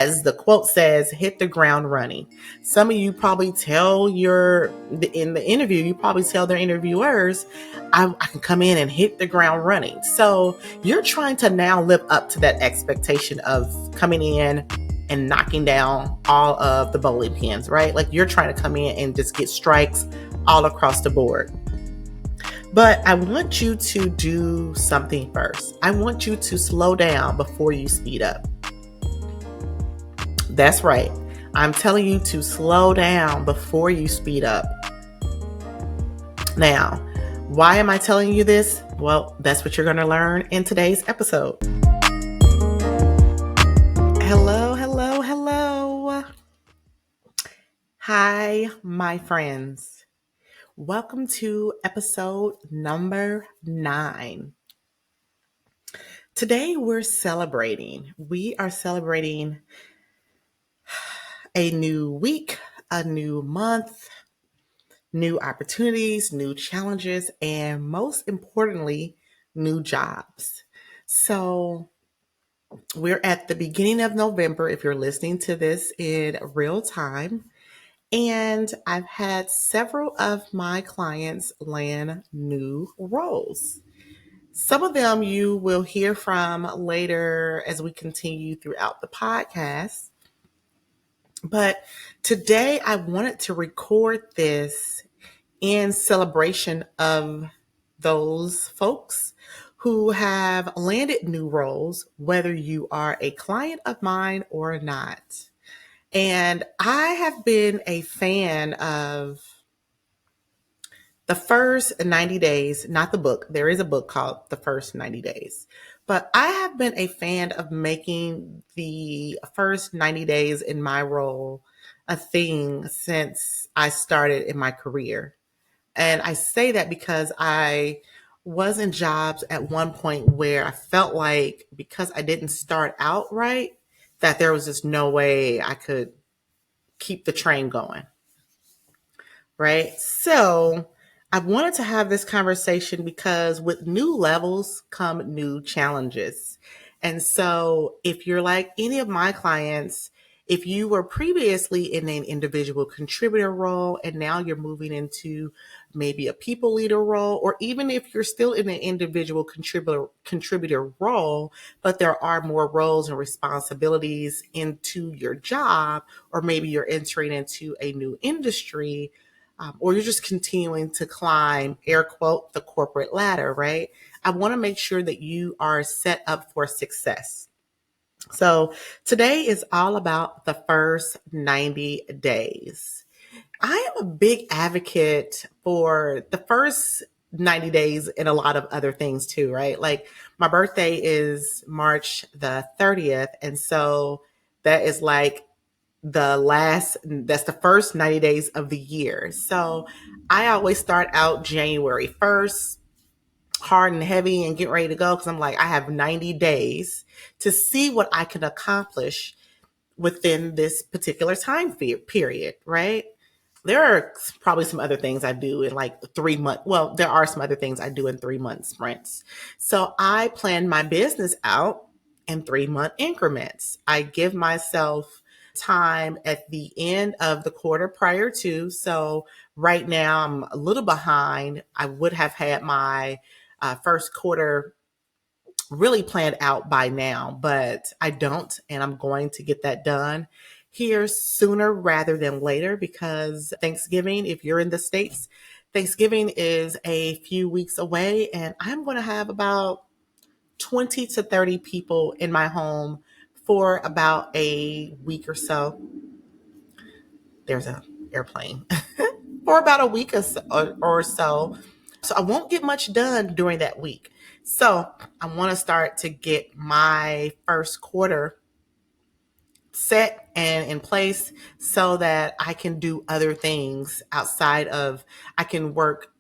As the quote says, hit the ground running. Some of you probably tell in the interview, you probably tell their interviewers, I can come in and hit the ground running. So you're trying to now live up to that expectation of coming in and knocking down all of the bowling pins, right? Like you're trying to come in and just get strikes all across the board. But I want you to do something first. I want you to slow down before you speed up. That's right. I'm telling you to slow down before you speed up. Now, why am I telling you this? Well, that's what you're going to learn in today's episode. Hello, hello, hello. Hi, my friends. Welcome to episode number 9. Today we're celebrating. We are celebrating a new week, a new month, new opportunities, new challenges, and most importantly, new jobs. So we're at the beginning of November if you're listening to this in real time. And I've had several of my clients land new roles. Some of them you will hear from later as we continue throughout the podcast. But today I wanted to record this in celebration of those folks who have landed new roles, whether you are a client of mine or not. And I have been a fan of the first 90 days, not the book. There is a book called The First 90 Days. But I have been a fan of making the first 90 days in my role a thing since I started in my career. And I say that because I was in jobs at one point where I felt like because I didn't start out right, that there was just no way I could keep the train going. Right? So I wanted to have this conversation because with new levels come new challenges. And so if you're like any of my clients, if you were previously in an individual contributor role and now you're moving into maybe a people leader role, or even if you're still in an individual contributor role, but there are more roles and responsibilities into your job, or maybe you're entering into a new industry, or you're just continuing to climb, air quote, the corporate ladder, right? I want to make sure that you are set up for success. So today is all about the first 90 days. I am a big advocate for the first 90 days and a lot of other things too, right? Like my birthday is March the 30th. And so that is like that's the first 90 days of the year. So I always start out January 1st, hard and heavy and get ready to go because I'm like, I have 90 days to see what I can accomplish within this particular time period, right? There are probably some other things I do in like 3 months. Well, there are some other things I do in 3 month sprints. So I plan my business out in 3 month increments. I give myself time at the end of the quarter prior to. So right now I'm a little behind. I would have had my first quarter really planned out by now, but I don't, and I'm going to get that done here sooner rather than later because Thanksgiving, if you're in the States, Thanksgiving is a few weeks away, and I'm going to have about 20 to 30 people in my home for about a week or so. There's an airplane. For about a week or so. So I won't get much done during that week. So I want to start to get my first quarter set and in place so that I can do other things outside of, I can work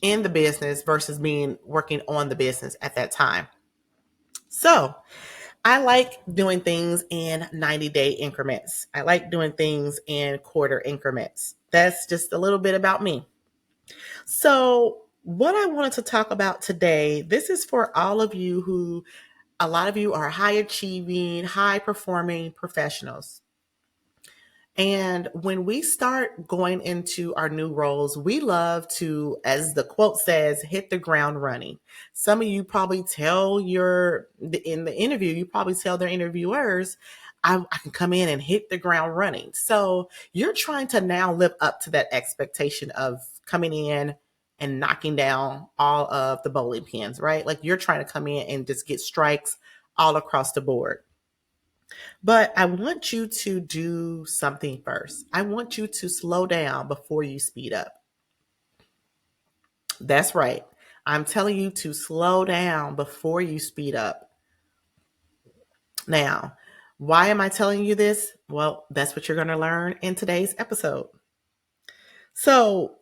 in the business versus working on the business at that time. So I like doing things in 90-day increments. I like doing things in quarter increments. That's just a little bit about me. So what I wanted to talk about today, this is for all of you who a lot of you are high achieving, high performing professionals. And when we start going into our new roles, we love to, as the quote says, hit the ground running. Some of you probably tell in the interview, you probably tell their interviewers, I can come in and hit the ground running. So you're trying to now live up to that expectation of coming in and knocking down all of the bowling pins, right? Like you're trying to come in and just get strikes all across the board. But I want you to do something first. I want you to slow down before you speed up. That's right. I'm telling you to slow down before you speed up. Now, why am I telling you this? Well, that's what you're going to learn in today's episode. So,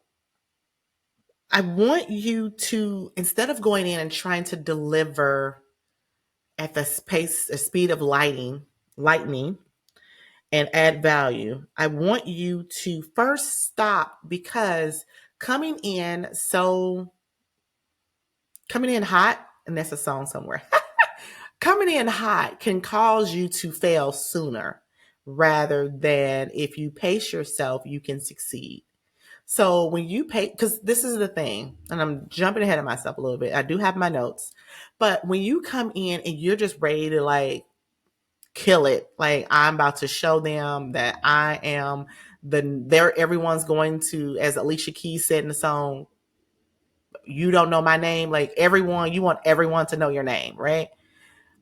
I want you to, instead of going in and trying to deliver at the speed of lightning, and add value, I want you to first stop, because coming in hot, and that's a song somewhere, coming in hot can cause you to fail sooner rather than if you pace yourself, you can succeed. So when you because this is the thing, and I'm jumping ahead of myself a little bit. I do have my notes, but when you come in and you're just ready to like kill it. Like I'm about to show them that I am everyone's going to, as Alicia Keys said in the song, you don't know my name. Like you want everyone to know your name, right?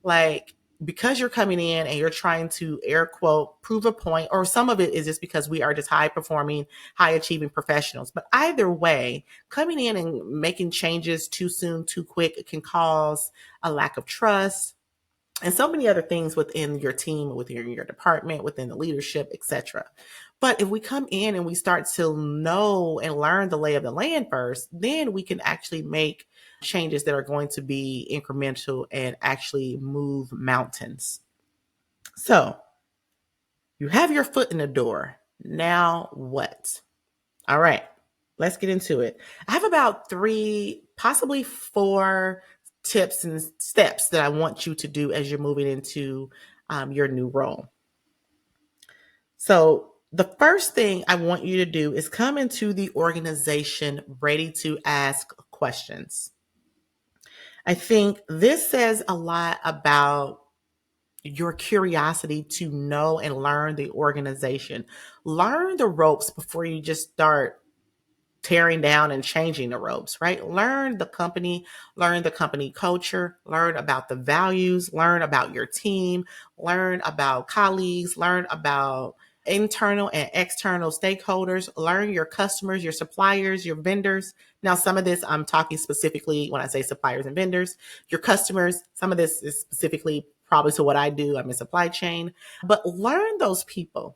Like because you're coming in and you're trying to air quote prove a point, or some of it is just because we are just high performing, high achieving professionals. But either way, coming in and making changes too soon, too quick, can cause a lack of trust, and so many other things within your team, within your department, within the leadership, etc. But if we come in and we start to know and learn the lay of the land first, then we can actually make changes that are going to be incremental and actually move mountains. So you have your foot in the door. Now what? All right, let's get into it. I have about 3, possibly 4 tips and steps that I want you to do as you're moving into your new role. So the first thing I want you to do is come into the organization ready to ask questions. I think this says a lot about your curiosity to know and learn the organization. Learn the ropes before you just start tearing down and changing the ropes, right? Learn the company culture, learn about the values, learn about your team, learn about colleagues, learn about internal and external stakeholders, learn your customers, your suppliers, your vendors. Now, some of this I'm talking specifically when I say suppliers and vendors, your customers. Some of this is specifically probably to what I do. I'm in supply chain, but learn those people.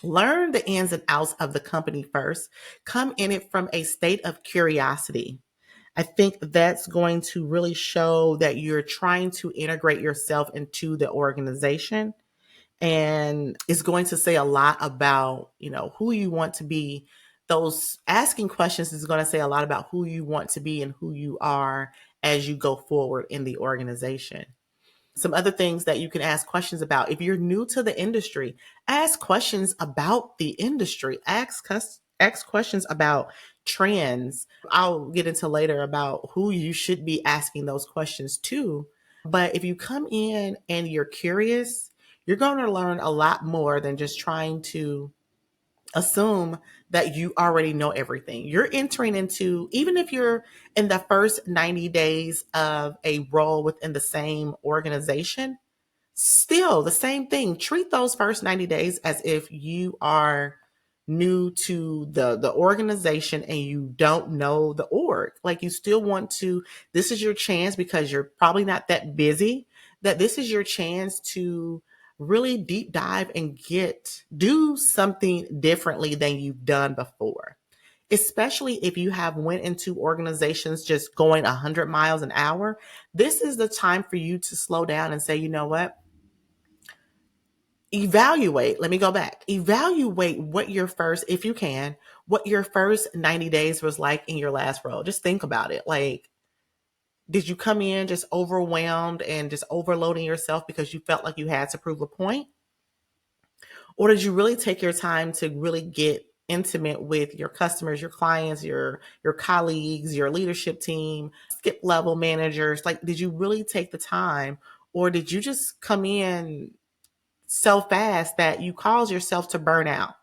Learn the ins and outs of the company first. Come in it from a state of curiosity. I think that's going to really show that you're trying to integrate yourself into the organization. And it's going to say a lot about, who you want to be. Those asking questions is going to say a lot about who you want to be and who you are as you go forward in the organization. Some other things that you can ask questions about. If you're new to the industry, ask questions about the industry. Ask questions about trends. I'll get into later about who you should be asking those questions to. But if you come in and you're curious, you're going to learn a lot more than just trying to assume that you already know everything. You're entering into, even if you're in the first 90 days of a role within the same organization, still the same thing. Treat those first 90 days as if you are new to the organization and you don't know the org. Like you still want to, this is your chance, because you're probably not that busy, that this is your chance to really deep dive and do something differently than you've done before. Especially if you have went into organizations just going 100 miles an hour, this is the time for you to slow down and say, you know what? Let me go back. Evaluate what if you can, what your first 90 days was like in your last role. Just think about it. Like, Did you come in just overwhelmed and just overloading yourself because you felt like you had to prove a point? Or did you really take your time to really get intimate with your customers, your clients, your colleagues, your leadership team, skip level managers? Like, did you really take the time, or did you just come in so fast that you cause yourself to burn out?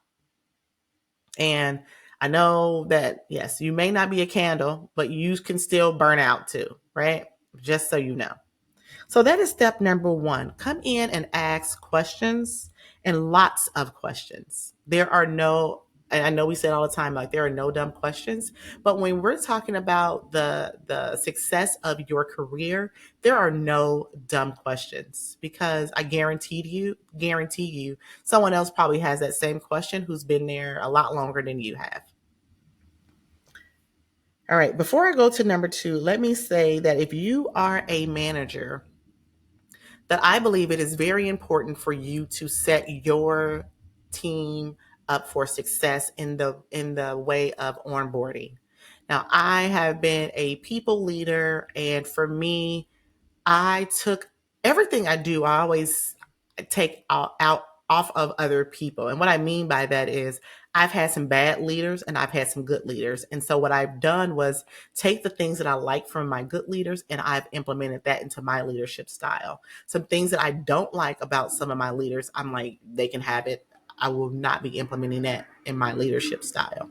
And I know that, yes, you may not be a candle, but you can still burn out too, right? Just so you know. So that is step number one. Come in and ask questions, and lots of questions. There are no, and I know we say it all the time, like there are no dumb questions, but when we're talking about the success of your career, there are no dumb questions, because I guarantee you, someone else probably has that same question who's been there a lot longer than you have. All right, before I go to number two, let me say that if you are a manager, that I believe it is very important for you to set your team up for success in the way of onboarding. Now, I have been a people leader, and for me, I took everything I do, I always take out off of other people. And what I mean by that is I've had some bad leaders and I've had some good leaders. And so what I've done was take the things that I like from my good leaders and I've implemented that into my leadership style. Some things that I don't like about some of my leaders, I'm like, they can have it. I will not be implementing that in my leadership style.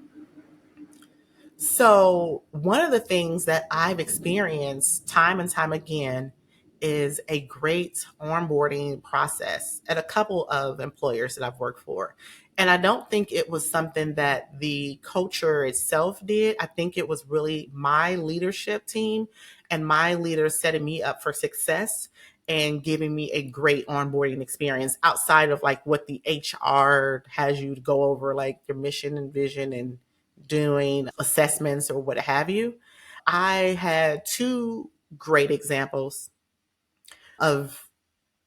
So, one of the things that I've experienced time and time again is a great onboarding process at a couple of employers that I've worked for. And I don't think it was something that the culture itself did. I think it was really my leadership team and my leaders setting me up for success and giving me a great onboarding experience outside of like what the HR has you to go over, like your mission and vision and doing assessments or what have you. I had two great examples of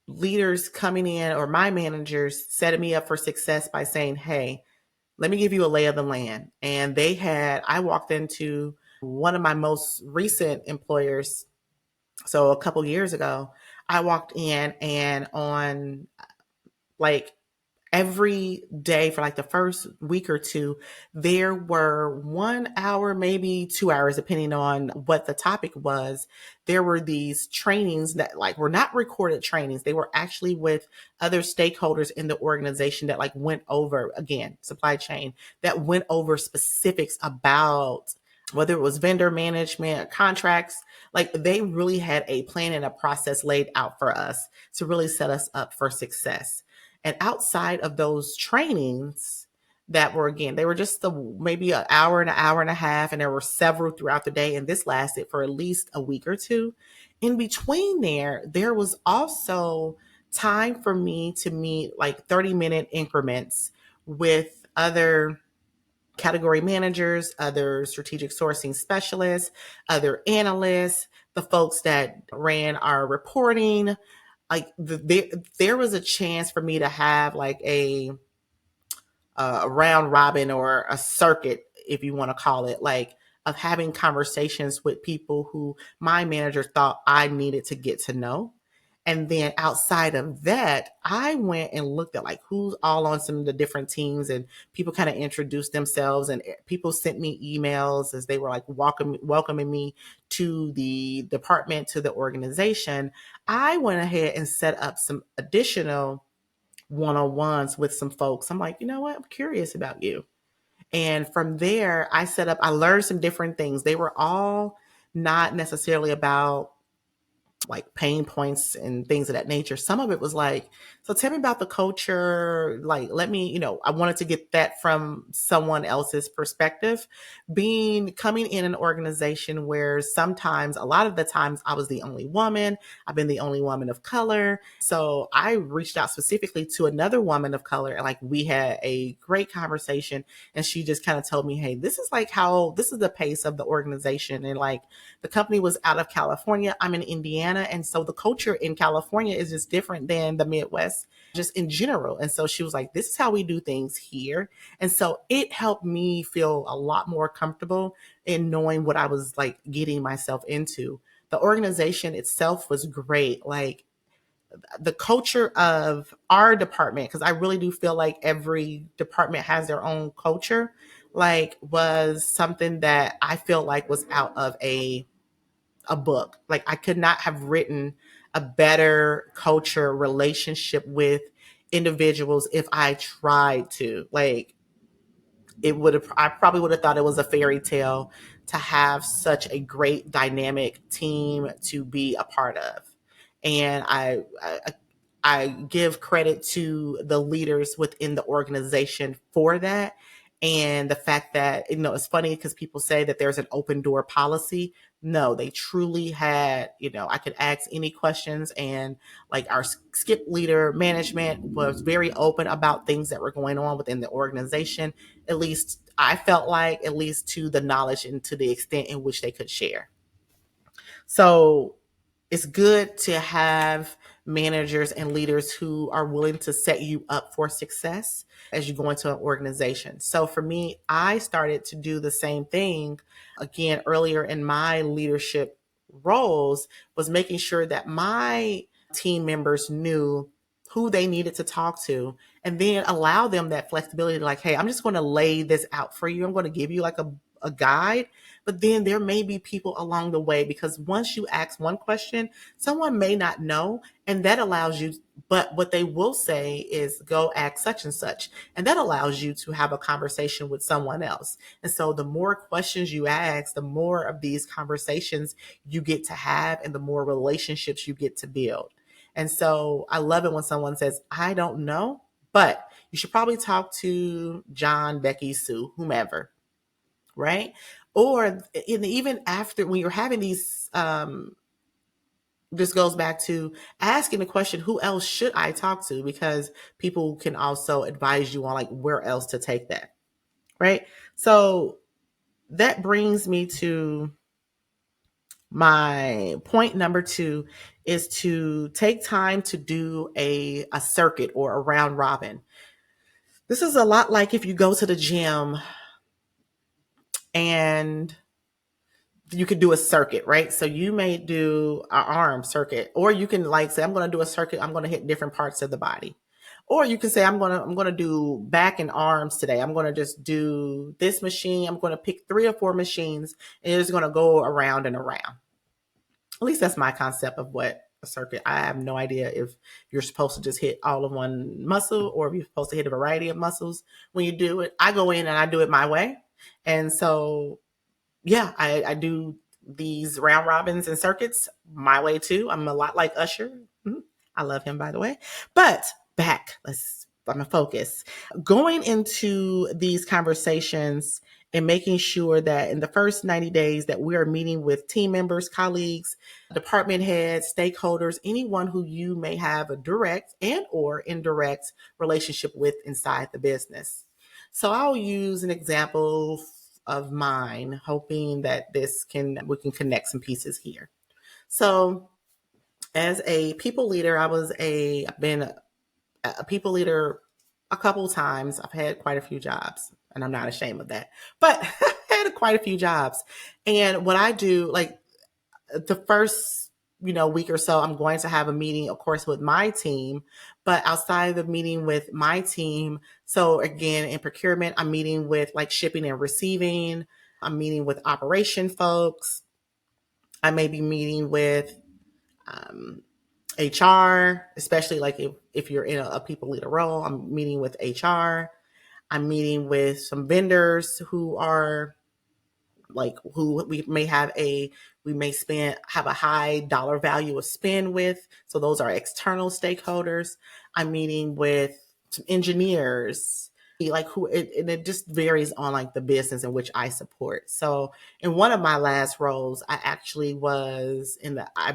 leaders coming in, or my managers setting me up for success by saying, hey, let me give you a lay of the land. And I walked into one of my most recent employers. So a couple years ago, I walked in, and on like every day for like the first week or two, there were 1 hour, maybe 2 hours, depending on what the topic was. There were these trainings that like were not recorded trainings. They were actually with other stakeholders in the organization that like went over, again, supply chain, that went over specifics about whether it was vendor management, contracts. Like they really had a plan and a process laid out for us to really set us up for success. And outside of those trainings that were, again, they were just maybe an hour and a half, and there were several throughout the day. And this lasted for at least a week or two. In between there was also time for me to meet like 30-minute increments with other category managers, other strategic sourcing specialists, other analysts, the folks that ran our reporting. Like there was a chance for me to have like a round robin or a circuit, if you want to call it, like of having conversations with people who my manager thought I needed to get to know. And then outside of that, I went and looked at like who's all on some of the different teams, and people kind of introduced themselves, and people sent me emails as they were like welcoming me to the department, to the organization. I went ahead and set up some additional one-on-ones with some folks. I'm like, you know what? I'm curious about you. And from there, I learned some different things. They were all not necessarily about like pain points and things of that nature. Some of it was like, so tell me about the culture. Like, let me, I wanted to get that from someone else's perspective. Coming in an organization where sometimes, a lot of the times, I was the only woman. I've been the only woman of color. So I reached out specifically to another woman of color, and like we had a great conversation. And she just kind of told me, hey, this is the pace of the organization. And like, the company was out of California. I'm in Indiana. And so the culture in California is just different than the Midwest, just in general. And so she was like, this is how we do things here. And so it helped me feel a lot more comfortable in knowing what I was like getting myself into. the organization itself was great. Like the culture of our department, because I really do feel like every department has their own culture, like was something that I feel like was out of a book. Like I could not have written a better culture relationship with individuals if I tried to. Like it would have, I probably would have thought it was a fairy tale to have such a great dynamic team to be a part of. And I give credit to the leaders within the organization for that. And the fact that, it's funny because people say that there's an open door policy. No, they truly had, I could ask any questions, and like our skip leader management was very open about things that were going on within the organization. At least I felt like, at least to the knowledge and to the extent in which they could share. So it's good to have managers and leaders who are willing to set you up for success as you go into an organization. So for me, I started to do the same thing again earlier in my leadership roles, was making sure that my team members knew who they needed to talk to, and then allow them that flexibility to, like, hey, I'm just going to lay this out for you. I'm going to give you like a guide, but then there may be people along the way, because once you ask one question, someone may not know, and that allows you, but what they will say is go ask such and such, and that allows you to have a conversation with someone else. And so the more questions you ask, the more of these conversations you get to have, and the more relationships you get to build. And so I love it when someone says, I don't know, but you should probably talk to John, Becky, Sue, whomever, right? Or even after, when you're having these, this goes back to asking the question, who else should I talk to? Because people can also advise you on like where else to take that, right? So that brings me to my point number 2, is to take time to do a circuit or a round robin. This is a lot like if you go to the gym and you could do a circuit, right? So you may do an arm circuit, or you can like say, I'm going to do a circuit. I'm going to hit different parts of the body. Or you can say, I'm going to do back and arms today. I'm going to just do this machine. I'm going to pick 3 or 4 machines, and it's going to go around and around. At least that's my concept of what a circuit. I have no idea if you're supposed to just hit all of one muscle, or if you're supposed to hit a variety of muscles when you do it. I go in and I do it my way. And so yeah, I do these round robins and circuits my way too. I'm a lot like Usher. I love him, by the way. But I'm gonna focus. Going into these conversations and making sure that in the first 90 days that we are meeting with team members, colleagues, department heads, stakeholders, anyone who you may have a direct and or indirect relationship with inside the business. So I'll use an example of mine, hoping that we can connect some pieces here. So as a people leader, I've been a people leader a couple of times. I've had quite a few jobs, and I'm not ashamed of that, but I've had quite a few jobs. And what I do, like the first week or so, I'm going to have a meeting, of course, with my team. But outside of the meeting with my team, so again, in procurement, I'm meeting with like shipping and receiving. I'm meeting with operation folks. I may be meeting with HR, especially like if you're in a people leader role. I'm meeting with HR. I'm meeting with some vendors who are like who we may have a high dollar value of spend with. So those are external stakeholders. I'm meeting with some engineers, like and it just varies on like the business in which I support. So in one of my last roles, I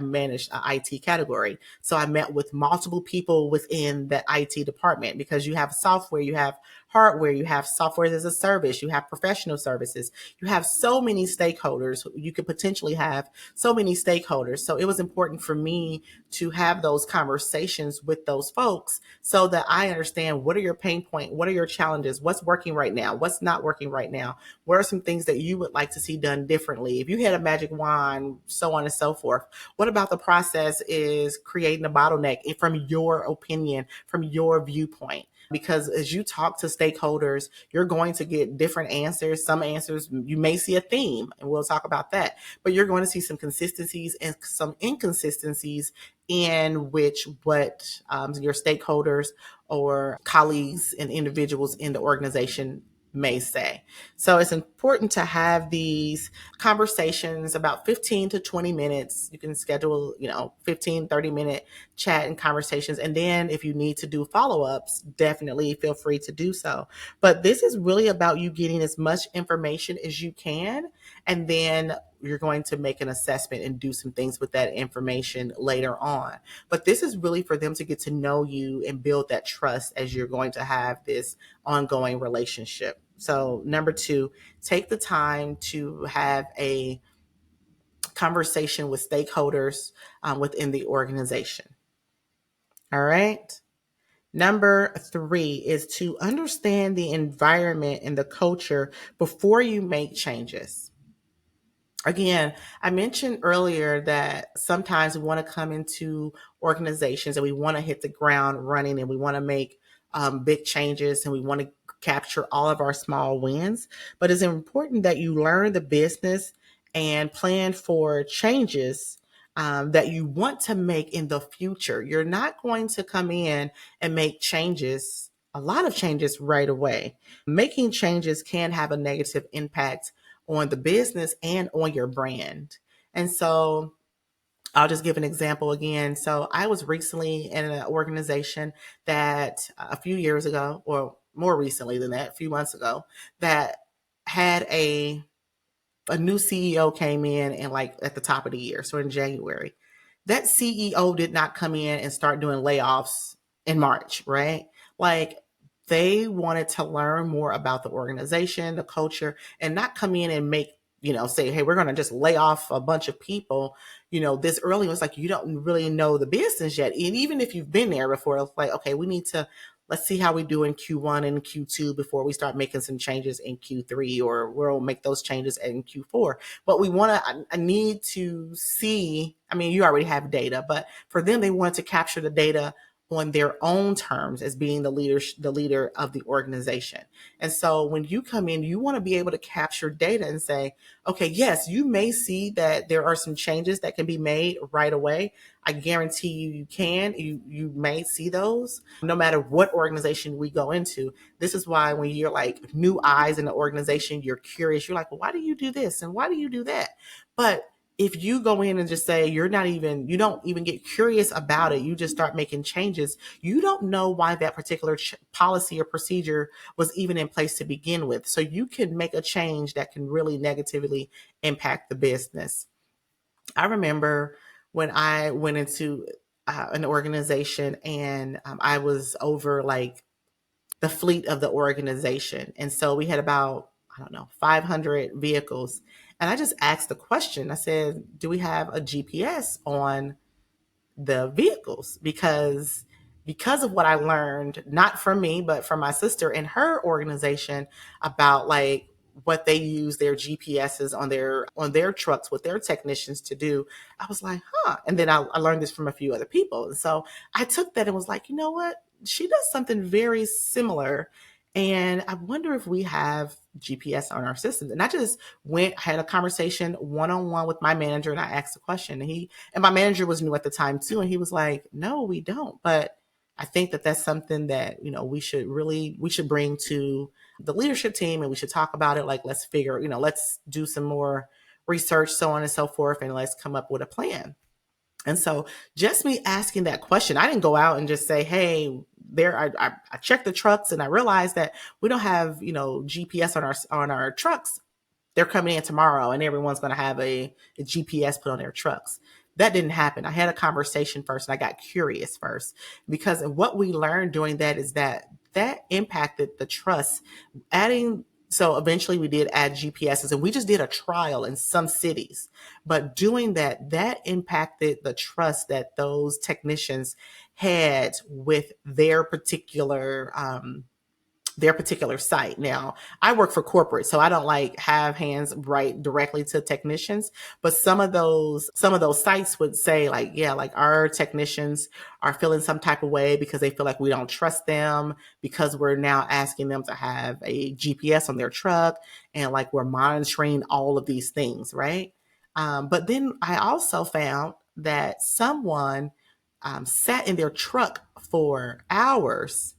managed an IT category. So I met with multiple people within the IT department, because you have software, you have hardware, you have software as a service, you have professional services, you have so many stakeholders. You could potentially have so many stakeholders. So it was important for me to have those conversations with those folks so that I understand what are your pain points, what are your challenges, what's working right now, what's not working right now, what are some things that you would like to see done differently. If you had a magic wand, so on and so forth, what about the process is creating a bottleneck from your opinion, from your viewpoint? Because as you talk to stakeholders, you're going to get different answers. Some answers, you may see a theme, and we'll talk about that, but you're going to see some consistencies and some inconsistencies in which what your stakeholders or colleagues and individuals in the organization may say. So it's important to have these conversations about 15 to 20 minutes. You can schedule, 15, 30-minute chat and conversations. And then if you need to do follow-ups, definitely feel free to do so. But this is really about you getting as much information as you can. And then you're going to make an assessment and do some things with that information later on. But this is really for them to get to know you and build that trust as you're going to have this ongoing relationship. So number 2, take the time to have a conversation with stakeholders within the organization. All right. Number 3 is to understand the environment and the culture before you make changes. Again, I mentioned earlier that sometimes we want to come into organizations and we want to hit the ground running and we want to make big changes and we want to capture all of our small wins. But it's important that you learn the business and plan for changes that you want to make in the future. You're not going to come in and make changes, a lot of changes right away. Making changes can have a negative impact on the business and on your brand. And so I'll just give an example again. So I was recently in an organization that a few years ago, or more recently than that, a few months ago, that had a new CEO came in and like at the top of the year, so in January. That CEO did not come in and start doing layoffs in March, right? Like they wanted to learn more about the organization, the culture, and not come in and make, say, hey, we're going to just lay off a bunch of people, this early. It was like, you don't really know the business yet. And even if you've been there before, it's like, okay, let's see how we do in Q1 and Q2 before we start making some changes in Q3, or we'll make those changes in Q4. But I need to see, you already have data, but for them, they want to capture the data on their own terms as being the leader of the organization. And so when you come in, you want to be able to capture data and say, okay, yes, you may see that there are some changes that can be made right away. I guarantee you can. You may see those no matter what organization we go into. This is why when you're like new eyes in the organization, you're curious. You're like, well, why do you do this? And why do you do that? But if you go in and just say you don't even get curious about it, you just start making changes, you don't know why that particular policy or procedure was even in place to begin with. So you can make a change that can really negatively impact the business. I remember when I went into an organization and I was over like the fleet of the organization. And so we had about, 500 vehicles. And I just asked the question, I said, do we have a GPS on the vehicles? Because of what I learned, not from me, but from my sister in her organization about like what they use their GPSs on their trucks with their technicians to do. I was like, huh. And then I learned this from a few other people. And so I took that and was like, you know what? She does something very similar. And I wonder if we have GPS on our systems. And I just had a conversation one-on-one with my manager, and I asked the question. And my manager was new at the time too. And he was like, no, we don't. But I think that that's something that, we should bring to the leadership team, and we should talk about it. Like, let's do some more research, so on and so forth, and let's come up with a plan. And so just me asking that question, I didn't go out and just say, hey, I checked the trucks and I realized that we don't have, GPS on our trucks. They're coming in tomorrow and everyone's going to have a GPS put on their trucks. That didn't happen. I had a conversation first and I got curious first, because what we learned doing that is that that impacted the trust. So eventually we did add GPSs, and we just did a trial in some cities. But doing that, that impacted the trust that those technicians had with their particular site. Now, I work for corporate, so I don't like have hands right directly to technicians, but some of those sites would say like, yeah, like our technicians are feeling some type of way because they feel like we don't trust them because we're now asking them to have a GPS on their truck and like we're monitoring all of these things, right? But then I also found that someone sat in their truck for hours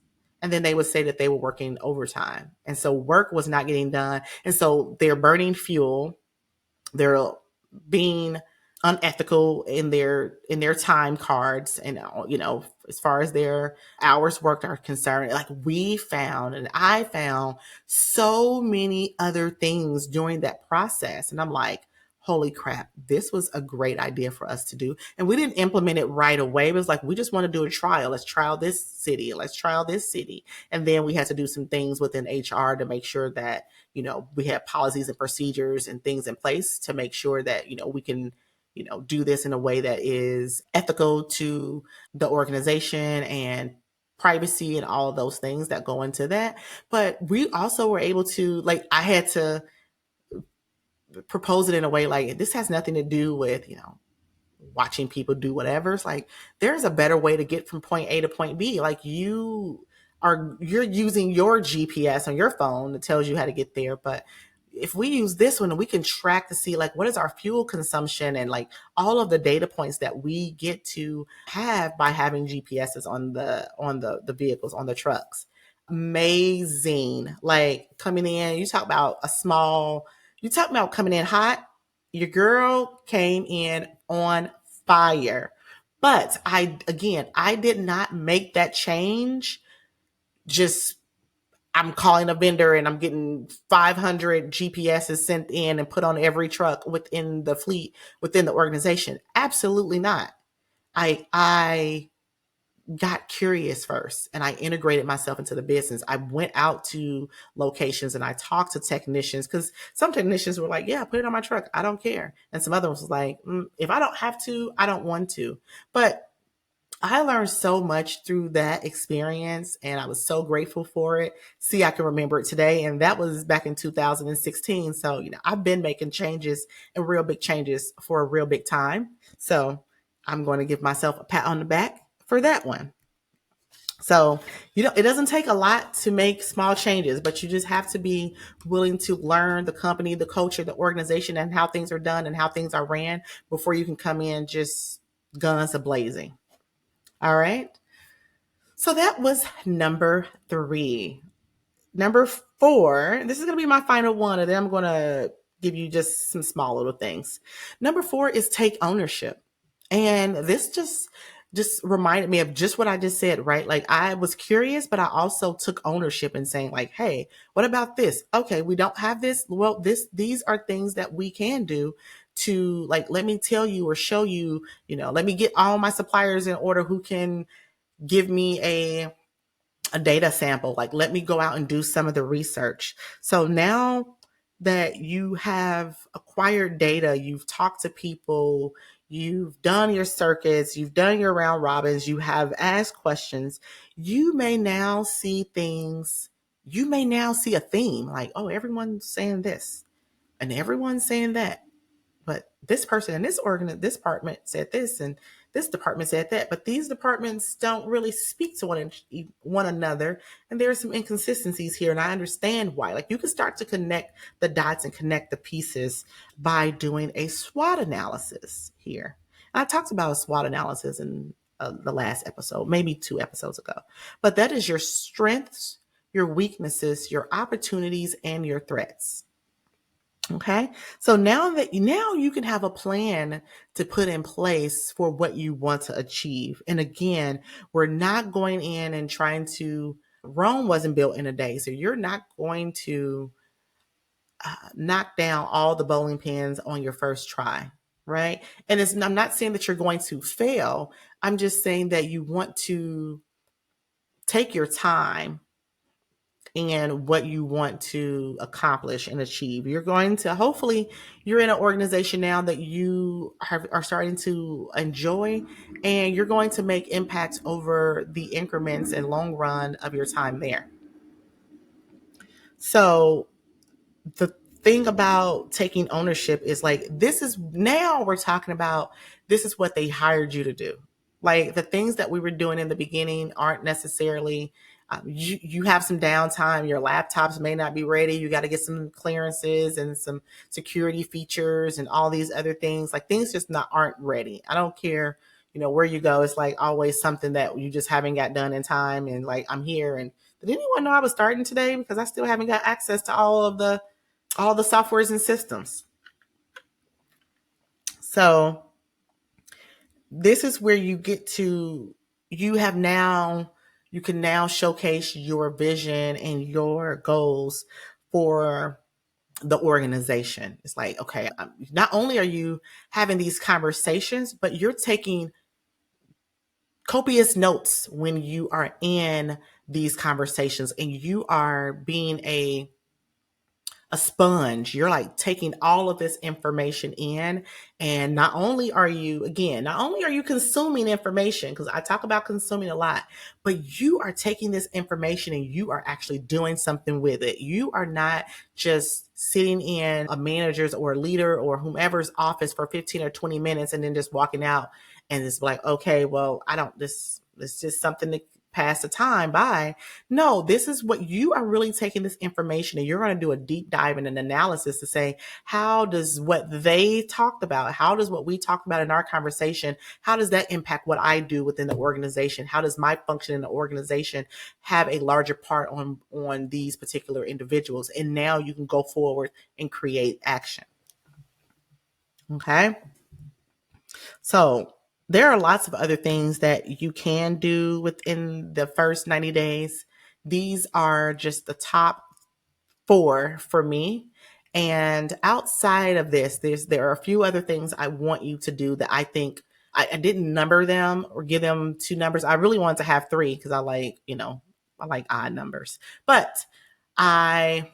and then they would say that they were working overtime. And so work was not getting done. And so they're burning fuel. They're being unethical in their time cards and as far as their hours worked are concerned. Like we found and I found so many other things during that process, and I'm like, holy crap, this was a great idea for us to do. And we didn't implement it right away. It was like, we just want to do a trial. Let's trial this city. Let's trial this city. And then we had to do some things within HR to make sure that, we had policies and procedures and things in place to make sure that, we can, do this in a way that is ethical to the organization and privacy and all of those things that go into that. But we also were able to, like, I had to propose it in a way like this has nothing to do with, watching people do whatever. It's like there's a better way to get from point A to point B. Like you're using your GPS on your phone that tells you how to get there, but if we use this one, we can track to see like what is our fuel consumption and like all of the data points that we get to have by having GPSs on the vehicles, on the trucks. Amazing. Like coming in, you talk about coming in hot. Your girl came in on fire. But I did not make that change just I'm calling a vendor and I'm getting 500 GPSs sent in and put on every truck within the fleet, within the organization. Absolutely not. I got curious first and I integrated myself into the business. I went out to locations and I talked to technicians because some technicians were like, yeah, put it on my truck. I don't care. And some others was like, if I don't have to, I don't want to. But I learned so much through that experience and I was so grateful for it. See, I can remember it today. And that was back in 2016. So, I've been making changes and real big changes for a real big time. So I'm going to give myself a pat on the back for that one. So, it doesn't take a lot to make small changes, but you just have to be willing to learn the company, the culture, the organization, and how things are done and how things are ran before you can come in just guns a blazing. All right. So that was number 3. Number 4, this is going to be my final one, and then I'm going to give you just some small little things. Number 4 is take ownership. And this just reminded me of just what I just said, right? Like I was curious, but I also took ownership in saying like, hey, what about this? Okay, we don't have this. Well, these are things that we can do to like, let me tell you or show you, let me get all my suppliers in order who can give me a data sample. Like, let me go out and do some of the research. So now that you have acquired data, you've talked to people, you've done your circuits, you've done your round robins, you have asked questions, you may now see things, you may now see a theme like, oh, everyone's saying this and everyone's saying that. But this person in this department said this, and this department said that. But these departments don't really speak to one another, and there are some inconsistencies here. And I understand why. Like you can start to connect the dots and connect the pieces by doing a SWOT analysis here. And I talked about a SWOT analysis in the last episode, maybe 2 episodes ago. But that is your strengths, your weaknesses, your opportunities, and your threats. Okay. So now you can have a plan to put in place for what you want to achieve. And again, we're not going in and Rome wasn't built in a day. So you're not going to knock down all the bowling pins on your first try. Right. And I'm not saying that you're going to fail. I'm just saying that you want to take your time and what you want to accomplish and achieve. You're going to, hopefully, you're in an organization now that you are starting to enjoy, and you're going to make impacts over the increments and long run of your time there. So the thing about taking ownership is like, this is, now we're talking about, this is what they hired you to do. Like, the things that we were doing in the beginning aren't necessarily, you have some downtime. Your laptops may not be ready. You got to get some clearances and some security features and all these other things. Like, things just not aren't ready. I don't care, where you go. It's like always something that you just haven't got done in time. And like, I'm here, and did anyone know I was starting today? Because I still haven't got access to all the softwares and systems. So this is where you get to, you can now showcase your vision and your goals for the organization. It's like, okay, not only are you having these conversations, but you're taking copious notes when you are in these conversations, and you are being a sponge. You're like taking all of this information in. And not only are you consuming information, because I talk about consuming a lot, but you are taking this information and you are actually doing something with it. You are not just sitting in a manager's or a leader or whomever's office for 15 or 20 minutes and then just walking out and it's like, okay, well, this is something to pass the time by. No, this is what you are really taking this information and you're going to do a deep dive and an analysis to say, how does what they talked about, how does what we talked about in our conversation, how does that impact what I do within the organization? How does my function in the organization have a larger part on these particular individuals? And now you can go forward and create action. Okay. So there are lots of other things that you can do within the first 90 days. These are just the top 4 for me. And outside of this, there are a few other things I want you to do that I think I didn't number them or give them 2 numbers. I really wanted to have 3 because I like odd numbers. But I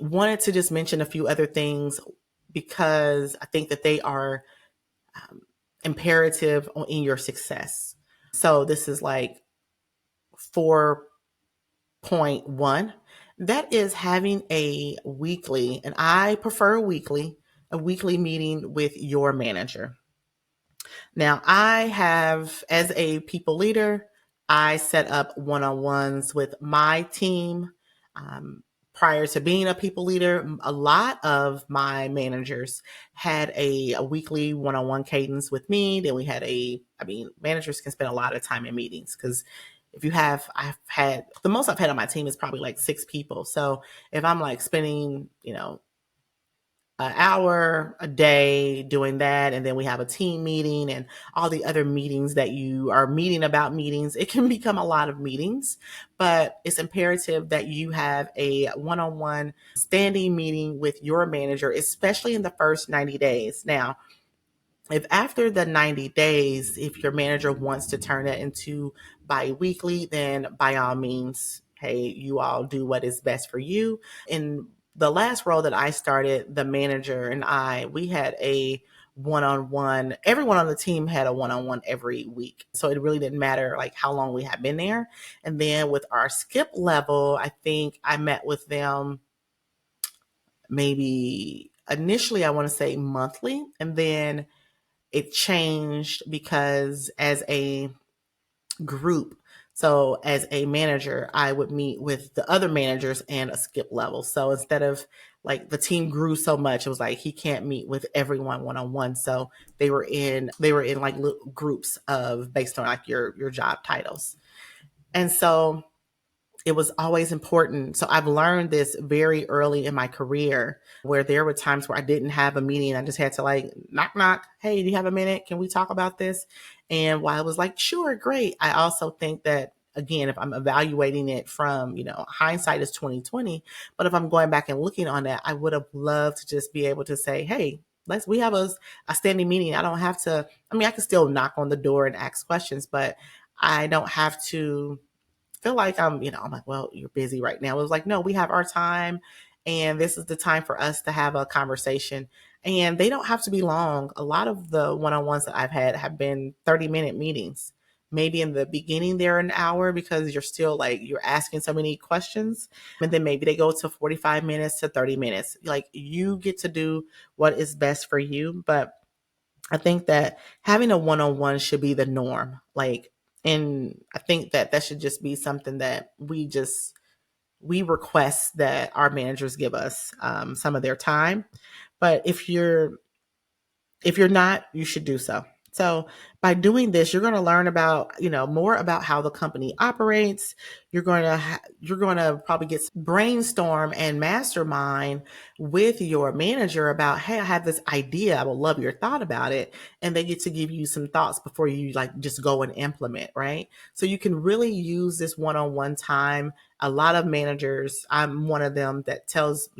wanted to just mention a few other things because I think that they are imperative in your success. So this is like 4.1. That is having a weekly, and I prefer a weekly meeting with your manager. Now, as a people leader, I set up one-on-ones with my team. Prior to being a people leader, a lot of my managers had a weekly one-on-one cadence with me. Then we had managers can spend a lot of time in meetings because I've had, the most I've had on my team is probably like 6 people. So if I'm like spending, an hour a day doing that, and then we have a team meeting and all the other meetings that you are meeting about meetings, it can become a lot of meetings. But it's imperative that you have a one-on-one standing meeting with your manager, especially in the first 90 days. Now, if after the 90 days, if your manager wants to turn it into bi-weekly, then by all means, hey, you all do what is best for you. In the last role that I started, the manager and we had a one-on-one. Everyone on the team had a one-on-one every week. So it really didn't matter like how long we had been there. And then with our skip level, I think I met with them maybe initially, I want to say monthly. And then it changed because as a group, so as a manager, I would meet with the other managers and a skip level. So instead of like the team grew so much, it was like he can't meet with everyone one-on-one. So they were in like groups of based on like your job titles. And so it was always important. So I've learned this very early in my career where there were times where I didn't have a meeting. I just had to like knock, knock. Hey, do you have a minute? Can we talk about this? And while I was like, sure, great. I also think that again, if I'm evaluating it from, hindsight is 2020, but if I'm going back and looking on that, I would have loved to just be able to say, hey, we have a standing meeting. I don't have to, I can still knock on the door and ask questions, but I don't have to feel like I'm like, well, you're busy right now. It was like, no, we have our time, and this is the time for us to have a conversation. And they don't have to be long. A lot of the one-on-ones that I've had have been 30-minute meetings. Maybe in the beginning they're an hour because you're still like you're asking so many questions. And then maybe they go to 45 minutes to 30 minutes. Like, you get to do what is best for you. But I think that having a one-on-one should be the norm. Like, and I think that that should just be something that we request that our managers give us some of their time. But if you're not, you should do so. So by doing this, you're going to learn about, more about how the company operates. You're going to probably get brainstorm and mastermind with your manager about, hey, I have this idea. I would love your thought about it. And they get to give you some thoughts before you like just go and implement, right? So you can really use this one-on-one time. A lot of managers, I'm one of them that tells,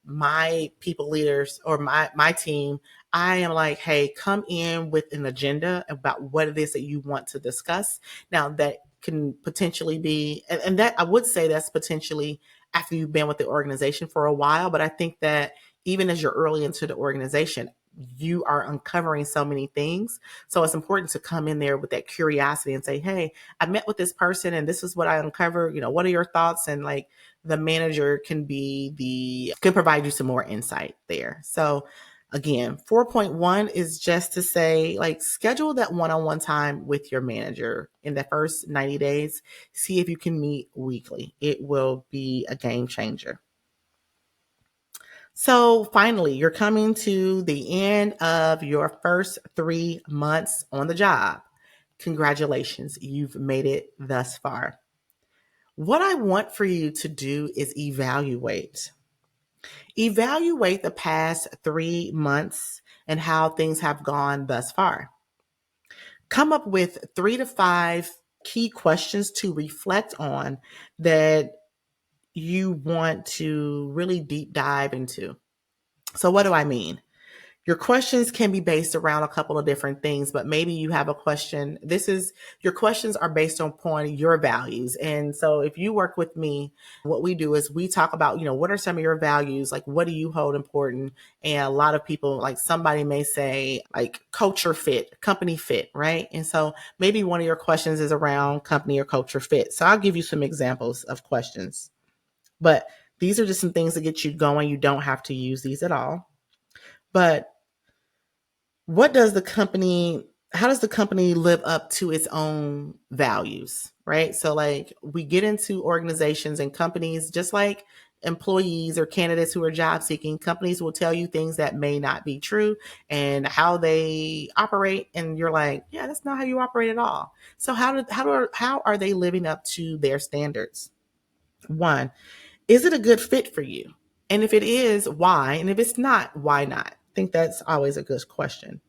my people leaders or my team, I am like, hey, come in with an agenda about what it is that you want to discuss. Now, that can potentially be, and that I would say that's potentially after you've been with the organization for a while. But I think that even as you're early into the organization, you are uncovering so many things. So it's important to come in there with that curiosity and say, hey, I met with this person and this is what I uncovered. What are your thoughts? And like, the manager can provide you some more insight there. So again, 4.1 is just to say, like, schedule that one-on-one time with your manager in the first 90 days. See if you can meet weekly. It will be a game changer. So finally, you're coming to the end of your first 3 months on the job. Congratulations, you've made it thus far. What I want for you to do is evaluate. Evaluate the past 3 months and how things have gone thus far. Come up with 3 to 5 key questions to reflect on that you want to really deep dive into. So, what do I mean? Your questions can be based around a couple of different things, but maybe you have a question. Your questions are based upon your values. And so if you work with me, what we do is we talk about, what are some of your values? Like, what do you hold important? And a lot of people, like somebody may say like culture fit, company fit, right? And so maybe one of your questions is around company or culture fit. So I'll give you some examples of questions, but these are just some things to get you going. You don't have to use these at all. But how does the company live up to its own values, right? So like we get into organizations and companies, just like employees or candidates who are job seeking, companies will tell you things that may not be true and how they operate. And you're like, yeah, that's not how you operate at all. So how are they living up to their standards? One, is it a good fit for you? And if it is, why? And if it's not, why not? I think that's always a good question.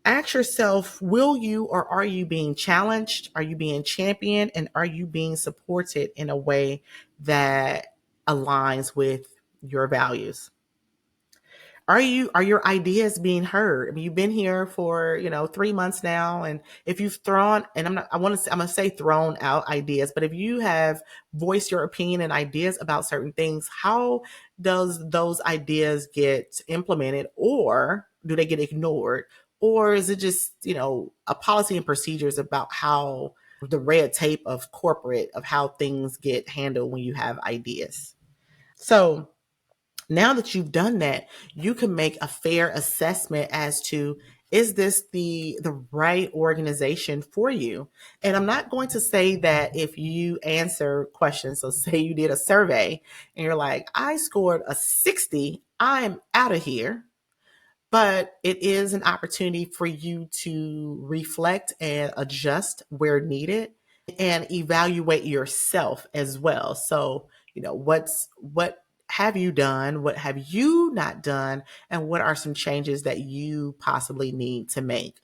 Ask yourself, will you or are you being challenged? Are you being championed? And are you being supported in a way that aligns with your values? Are your ideas being heard? I mean, you've been here for, 3 months now. And if you've thrown, and I'm going to say thrown out ideas, but if you have voiced your opinion and ideas about certain things, how does those ideas get implemented, or do they get ignored? Or is it just, a policy and procedures about how the red tape of corporate of how things get handled when you have ideas? So now that you've done that, you can make a fair assessment as to, is this the right organization for you? And I'm not going to say that if you answer questions, so say you did a survey and you're like, I scored a 60, I'm out of here. But it is an opportunity for you to reflect and adjust where needed and evaluate yourself as well. So, what have you done? What have you not done? And what are some changes that you possibly need to make?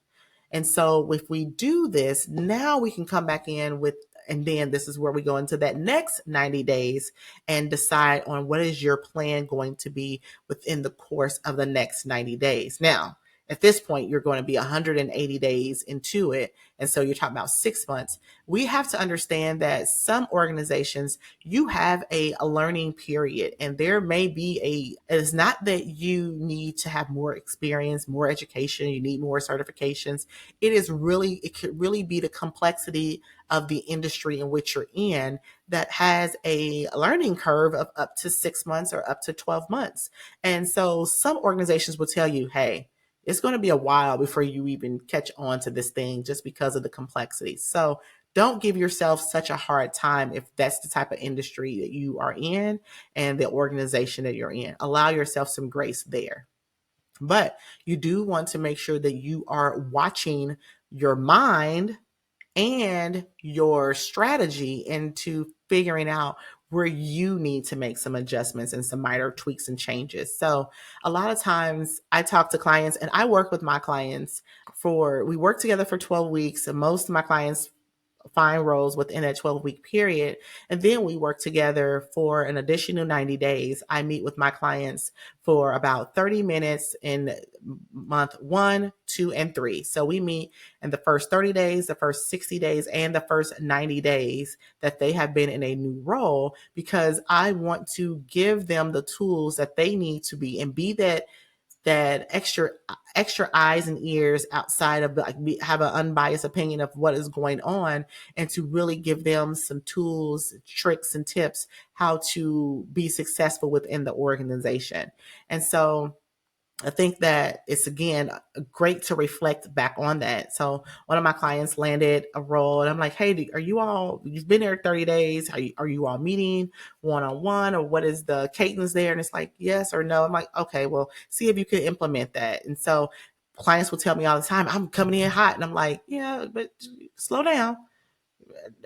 And so if we do this, now we can come back in with, and then this is where we go into that next 90 days and decide on what is your plan going to be within the course of the next 90 days. Now, at this point, you're going to be 180 days into it. And so you're talking about 6 months. We have to understand that some organizations, you have a learning period, and there may be it's not that you need to have more experience, more education, you need more certifications. It could really be the complexity of the industry in which you're in that has a learning curve of up to 6 months or up to 12 months. And so some organizations will tell you, hey, it's going to be a while before you even catch on to this thing just because of the complexity. So don't give yourself such a hard time if that's the type of industry that you are in and the organization that you're in. Allow yourself some grace there. But you do want to make sure that you are watching your mind and your strategy into figuring out where you need to make some adjustments and some minor tweaks and changes. So a lot of times I talk to clients and I work with my clients we work together for 12 weeks, and most of my clients find roles within a 12-week period. And then we work together for an additional 90 days. I meet with my clients for about 30 minutes in month 1, 2, and 3. So we meet in the first 30 days, the first 60 days, and the first 90 days that they have been in a new role, because I want to give them the tools that they need to be that extra eyes and ears outside of have an unbiased opinion of what is going on, and to really give them some tools, tricks, and tips how to be successful within the organization. And so I think that it's, again, great to reflect back on that. So one of my clients landed a role and I'm like, hey, you've been there 30 days. Are you all meeting one-on-one, or what is the cadence there? And it's like, yes or no. I'm like, okay, well, see if you could implement that. And so clients will tell me all the time, I'm coming in hot. And I'm like, yeah, but slow down.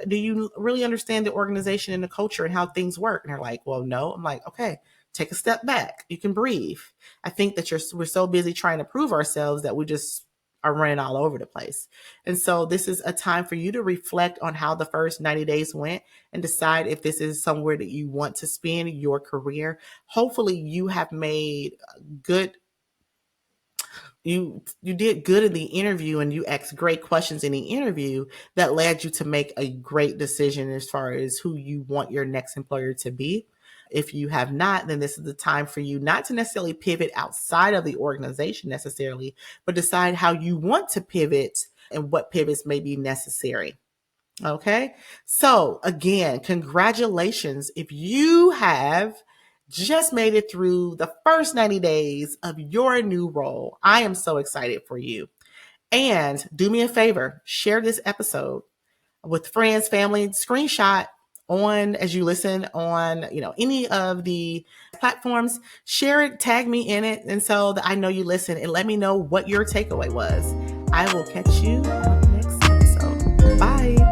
Do you really understand the organization and the culture and how things work? And they're like, well, no. I'm like, okay, take a step back. You can breathe. I think that we're so busy trying to prove ourselves that we just are running all over the place. And so this is a time for you to reflect on how the first 90 days went and decide if this is somewhere that you want to spend your career. Hopefully you have made good you did good in the interview and you asked great questions in the interview that led you to make a great decision as far as who you want your next employer to be. If you have not, then this is the time for you not to necessarily pivot outside of the organization necessarily, but decide how you want to pivot and what pivots may be necessary. Okay. So again, congratulations. If you have just made it through the first 90 days of your new role, I am so excited for you. And do me a favor, share this episode with friends, family, screenshot on as you listen on, any of the platforms, share it, tag me in it. And so that I know you listen, and let me know what your takeaway was. I will catch you on the next episode. Bye.